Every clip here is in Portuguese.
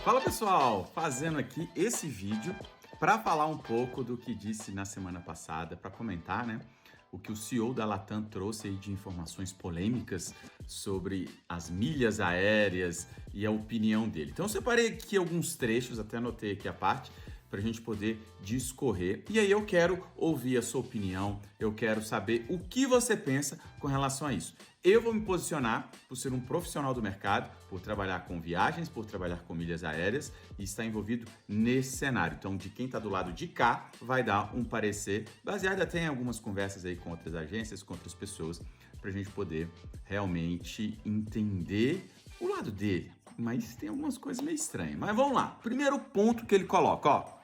Fala pessoal, fazendo aqui esse vídeo para falar um pouco do que disse na semana passada, para comentar, né, o que o CEO da Latam trouxe aí de informações polêmicas sobre as milhas aéreas e a opinião dele. Então eu separei aqui alguns trechos, até anotei aqui a parte, para a gente poder discorrer. E aí eu quero ouvir a sua opinião, eu quero saber o que você pensa com relação a isso. Eu vou me posicionar por ser um profissional do mercado, por trabalhar com viagens, por trabalhar com milhas aéreas e estar envolvido nesse cenário. Então, de quem está do lado de cá, vai dar um parecer baseado até em algumas conversas aí com outras agências, com outras pessoas, para a gente poder realmente entender o lado dele. Mas tem algumas coisas meio estranhas. Mas vamos lá. Primeiro ponto que ele coloca, ó.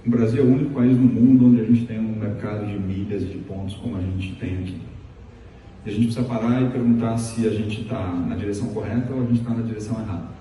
O Brasil é o único país no mundo onde a gente tem um mercado de milhas e de pontos como a gente tem aqui. E a gente precisa parar e perguntar se a gente está na direção correta ou a gente está na direção errada.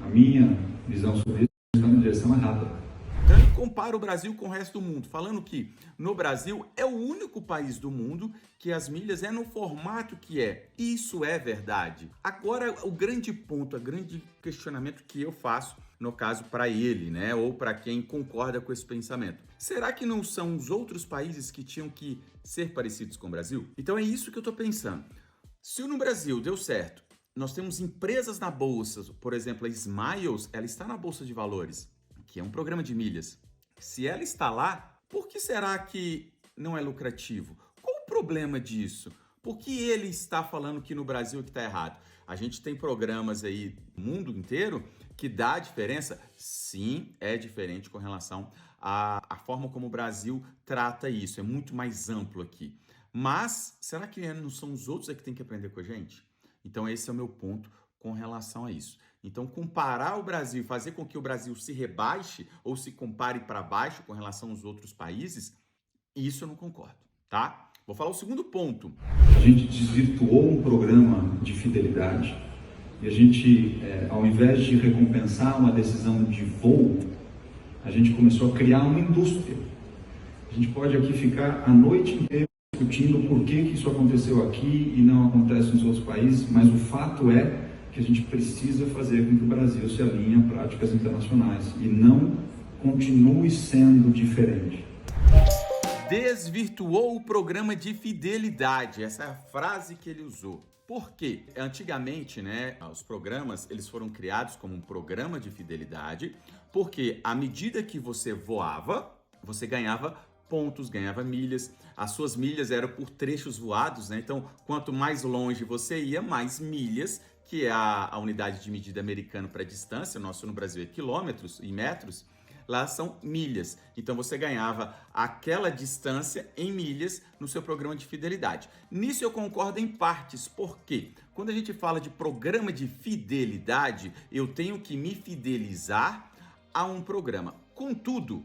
A minha visão sobre isso é que a gente está na direção errada. Então ele compara o Brasil com o resto do mundo, falando que no Brasil é o único país do mundo que as milhas é no formato que é. Isso é verdade. Agora, o grande ponto, o grande questionamento que eu faço, no caso para ele, né, ou para quem concorda com esse pensamento. Será que não são os outros países que tinham que ser parecidos com o Brasil? Então é isso que eu estou pensando. Se no Brasil deu certo, nós temos empresas na bolsa, por exemplo, a Smiles, ela está na bolsa de valores, que é um programa de milhas. Se ela está lá, por que será que não é lucrativo? Qual o problema disso? Por que ele está falando que no Brasil é que está errado? A gente tem programas aí no mundo inteiro que dá diferença? Sim, é diferente com relação à forma como o Brasil trata isso. É muito mais amplo aqui. Mas será que não são os outros que têm que aprender com a gente? Então esse é o meu ponto com relação a isso. Então, comparar o Brasil, fazer com que o Brasil se rebaixe ou se compare para baixo com relação aos outros países, isso eu não concordo, tá? Vou falar o segundo ponto. A gente desvirtuou um programa de fidelidade e a gente, ao invés de recompensar uma decisão de voo, a gente começou a criar uma indústria. A gente pode aqui ficar a noite inteira discutindo por que isso aconteceu aqui e não acontece nos outros países, mas o fato é que a gente precisa fazer com que o Brasil se alinhe a práticas internacionais e não continue sendo diferente. Desvirtuou o programa de fidelidade. Essa é a frase que ele usou. Por quê? Antigamente, né, os programas, eles foram criados como um programa de fidelidade, porque à medida que você voava, você ganhava pontos, ganhava milhas. As suas milhas eram por trechos voados, né? Então, quanto mais longe você ia, mais milhas, que é a unidade de medida americana para distância, o nosso no Brasil é quilômetros e metros, lá são milhas. Então você ganhava aquela distância em milhas no seu programa de fidelidade. Nisso eu concordo em partes, porque quando a gente fala de programa de fidelidade, eu tenho que me fidelizar a um programa. Contudo,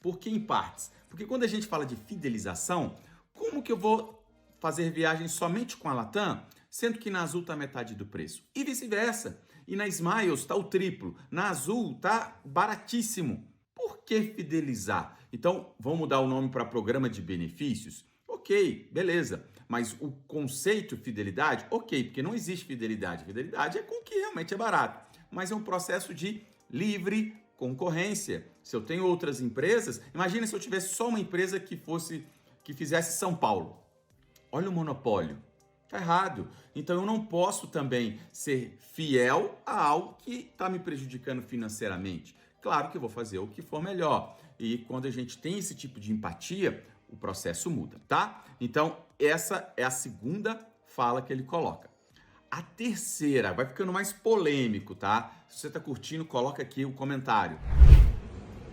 por que em partes? Porque quando a gente fala de fidelização, como que eu vou fazer viagens somente com a Latam, sendo que na Azul está metade do preço? E vice-versa. E na Smiles está o triplo, na Azul está baratíssimo. Por que fidelizar? Então, vamos mudar o nome para programa de benefícios? Ok, beleza. Mas o conceito fidelidade? Ok, porque não existe fidelidade. Fidelidade é com o que realmente é barato. Mas é um processo de livre concorrência. Se eu tenho outras empresas, imagina se eu tivesse só uma empresa que fizesse São Paulo. Olha o monopólio. Tá errado. Então eu não posso também ser fiel a algo que está me prejudicando financeiramente. Claro que eu vou fazer o que for melhor. E quando a gente tem esse tipo de empatia, o processo muda, tá? Então essa é a segunda fala que ele coloca. A terceira, vai ficando mais polêmico, tá? Se você tá curtindo, coloca aqui o comentário.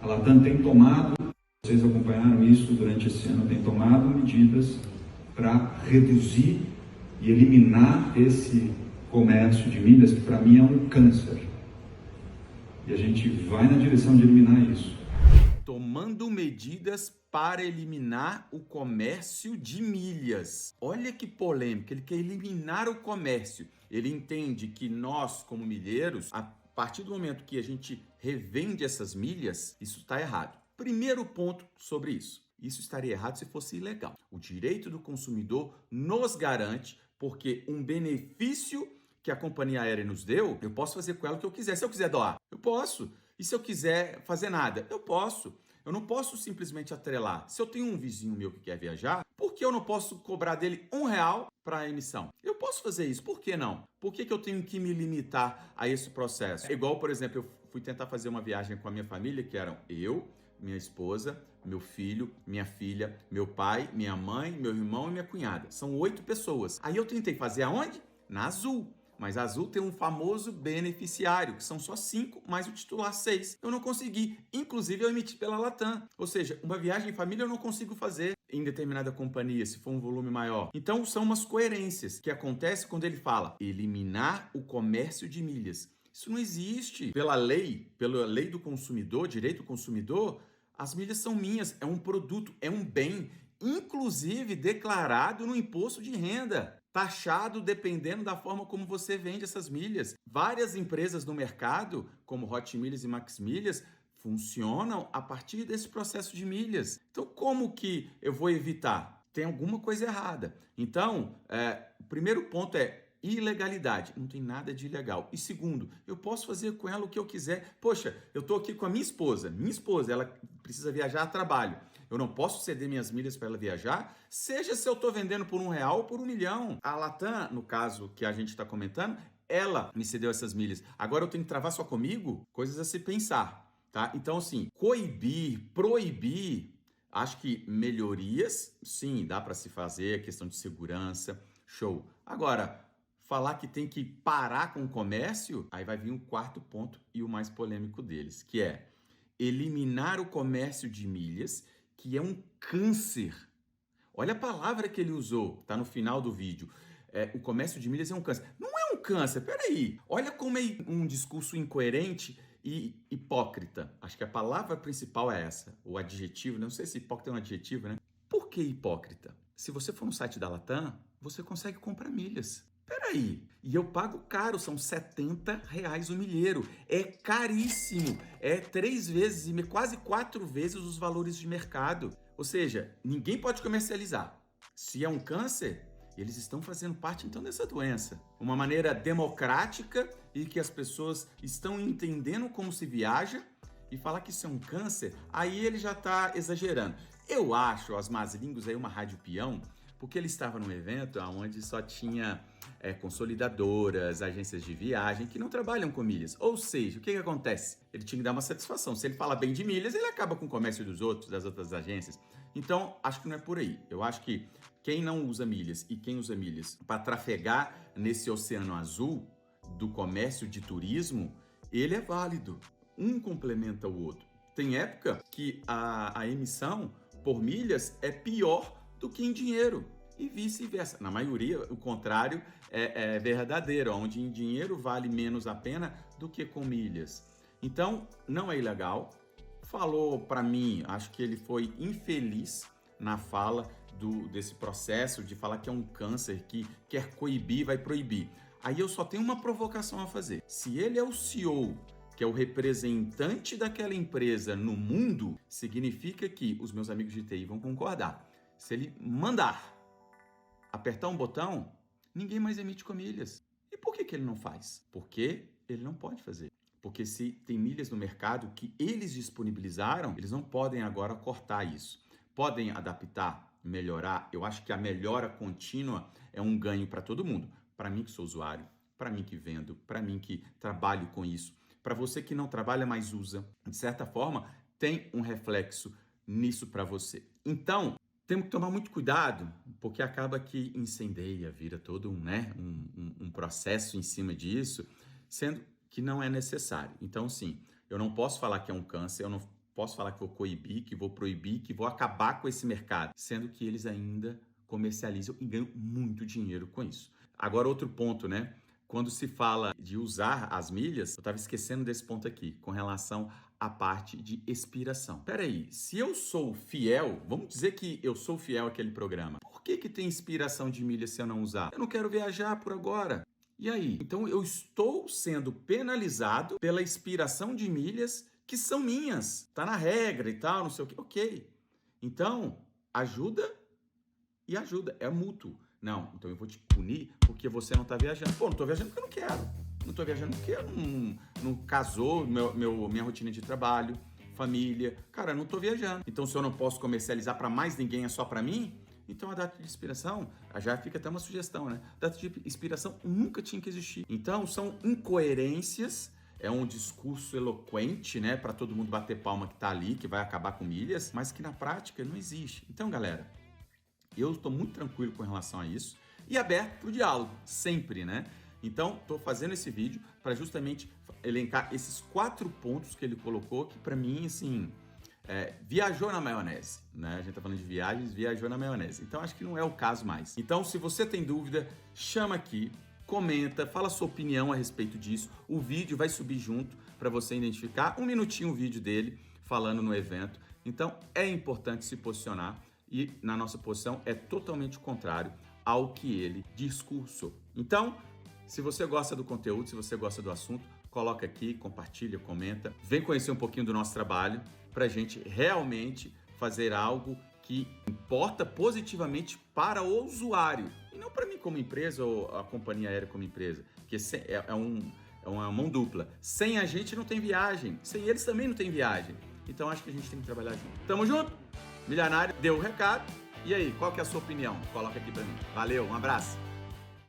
A Latam tem tomado, vocês acompanharam isso durante esse ano, tem tomado medidas para reduzir e eliminar esse comércio de milhas, que para mim é um câncer. E a gente vai na direção de eliminar isso. Tomando medidas para eliminar o comércio de milhas. Olha que polêmica, ele quer eliminar o comércio. Ele entende que nós, como milheiros, a partir do momento que a gente revende essas milhas, isso está errado. Primeiro ponto sobre isso. Isso estaria errado se fosse ilegal. O direito do consumidor nos garante, porque um benefício que a companhia aérea nos deu, eu posso fazer com ela o que eu quiser. Se eu quiser doar, eu posso. E se eu quiser fazer nada, eu posso. Eu não posso simplesmente atrelar. Se eu tenho um vizinho meu que quer viajar, por que eu não posso cobrar dele R$ 1 para a emissão? Eu posso fazer isso, por que não? Por que eu tenho que me limitar a esse processo? Igual, por exemplo, eu fui tentar fazer uma viagem com a minha família, que eram eu, minha esposa, meu filho, minha filha, meu pai, minha mãe, meu irmão e minha cunhada. São 8 pessoas. Aí eu tentei fazer aonde? Na Azul. Mas a Azul tem um famoso beneficiário, que são só 5, mais o titular 6. Eu não consegui. Inclusive, eu emiti pela Latam. Ou seja, uma viagem em família eu não consigo fazer em determinada companhia, se for um volume maior. Então, são umas coerências que acontecem quando ele fala eliminar o comércio de milhas. Isso não existe. Pela lei do consumidor, direito do consumidor, as milhas são minhas. É um produto, é um bem, inclusive declarado no imposto de renda. Taxado dependendo da forma como você vende essas milhas. Várias empresas no mercado, como Hot Milhas e Max Milhas, funcionam a partir desse processo de milhas. Então, como que eu vou evitar? Tem alguma coisa errada. Então, o primeiro ponto é ilegalidade. Não tem nada de ilegal. E segundo, eu posso fazer com ela o que eu quiser. Poxa, eu estou aqui com a minha esposa. Minha esposa, ela precisa viajar a trabalho. Eu não posso ceder minhas milhas para ela viajar, seja se eu estou vendendo por R$ 1 ou por 1 milhão. A Latam, no caso que a gente está comentando, ela me cedeu essas milhas. Agora eu tenho que travar só comigo? Coisas a se pensar, tá? Então, assim, coibir, proibir, acho que melhorias, sim, dá para se fazer, questão de segurança, show. Agora, falar que tem que parar com o comércio, aí vai vir o quarto ponto e o mais polêmico deles, que é eliminar o comércio de milhas, que é um câncer. Olha a palavra que ele usou, está no final do vídeo. O comércio de milhas é um câncer. Não é um câncer, peraí. Olha como é um discurso incoerente e hipócrita. Acho que a palavra principal é essa, o adjetivo. Não sei se hipócrita é um adjetivo, né? Por que hipócrita? Se você for no site da Latam, você consegue comprar milhas. Peraí, e eu pago caro, são R$ 70 o milheiro. É caríssimo, é 3 vezes, quase 4 vezes os valores de mercado. Ou seja, ninguém pode comercializar. Se é um câncer, eles estão fazendo parte então dessa doença. Uma maneira democrática e que as pessoas estão entendendo como se viaja e falar que isso é um câncer, aí ele já está exagerando. Eu acho, as más línguas aí, uma rádio peão, porque ele estava num evento onde só tinha consolidadoras, agências de viagem que não trabalham com milhas. Ou seja, o que acontece? Ele tinha que dar uma satisfação. Se ele fala bem de milhas, ele acaba com o comércio dos outros, das outras agências. Então, acho que não é por aí. Eu acho que quem não usa milhas e quem usa milhas para trafegar nesse oceano azul do comércio de turismo, ele é válido. Um complementa o outro. Tem época que a emissão por milhas é pior do que em dinheiro e vice-versa. Na maioria, o contrário é verdadeiro, onde em dinheiro vale menos a pena do que com milhas. Então, não é ilegal. Falou para mim, acho que ele foi infeliz na fala desse processo de falar que é um câncer, que quer coibir, vai proibir. Aí eu só tenho uma provocação a fazer. Se ele é o CEO, que é o representante daquela empresa no mundo, significa que os meus amigos de TI vão concordar. Se ele mandar apertar um botão, ninguém mais emite com milhas. E por que ele não faz? Porque ele não pode fazer. Porque se tem milhas no mercado que eles disponibilizaram, eles não podem agora cortar isso. Podem adaptar, melhorar. Eu acho que a melhora contínua é um ganho para todo mundo. Para mim que sou usuário, para mim que vendo, para mim que trabalho com isso, para você que não trabalha, mas usa. De certa forma, tem um reflexo nisso para você. Então, temos que tomar muito cuidado, porque acaba que incendeia, vira todo um processo em cima disso, sendo que não é necessário. Então, sim, eu não posso falar que é um câncer, eu não posso falar que vou coibir, que vou proibir, que vou acabar com esse mercado, sendo que eles ainda comercializam e ganham muito dinheiro com isso. Agora, outro ponto, né? Quando se fala de usar as milhas, eu estava esquecendo desse ponto aqui, com relação à parte de expiração. Peraí, se eu sou fiel, vamos dizer que eu sou fiel àquele programa, por que tem expiração de milhas se eu não usar? Eu não quero viajar por agora. E aí? Então eu estou sendo penalizado pela expiração de milhas que são minhas. Tá na regra e tal, não sei o quê. Ok. Então, ajuda e ajuda. É mútuo. Não, então eu vou te punir porque você não tá viajando. Pô, não tô viajando porque eu não quero. Não tô viajando porque não casou minha rotina de trabalho, família. Cara, eu não tô viajando. Então, se eu não posso comercializar para mais ninguém, é só para mim, então a data de expiração, já fica até uma sugestão, né? Data de expiração nunca tinha que existir. Então, são incoerências, é um discurso eloquente, né? Para todo mundo bater palma que tá ali, que vai acabar com milhas, mas que na prática não existe. Então, galera, eu estou muito tranquilo com relação a isso e aberto para o diálogo, sempre, né? Então, estou fazendo esse vídeo para justamente elencar esses 4 pontos que ele colocou, que para mim, assim, viajou na maionese, né? A gente tá falando de viagens, viajou na maionese. Então, acho que não é o caso mais. Então, se você tem dúvida, chama aqui, comenta, fala a sua opinião a respeito disso. O vídeo vai subir junto para você identificar. 1 minutinho o vídeo dele falando no evento. Então, é importante se posicionar e na nossa posição é totalmente contrário ao que ele discursou. Então, se você gosta do conteúdo, se você gosta do assunto, coloca aqui, compartilha, comenta. Vem conhecer um pouquinho do nosso trabalho para a gente realmente fazer algo que importa positivamente para o usuário. E não para mim como empresa ou a companhia aérea como empresa, que é uma mão dupla. Sem a gente não tem viagem, sem eles também não tem viagem. Então acho que a gente tem que trabalhar junto. Tamo junto? Milionário deu o recado. E aí, qual que é a sua opinião? Coloca aqui para mim. Valeu, um abraço.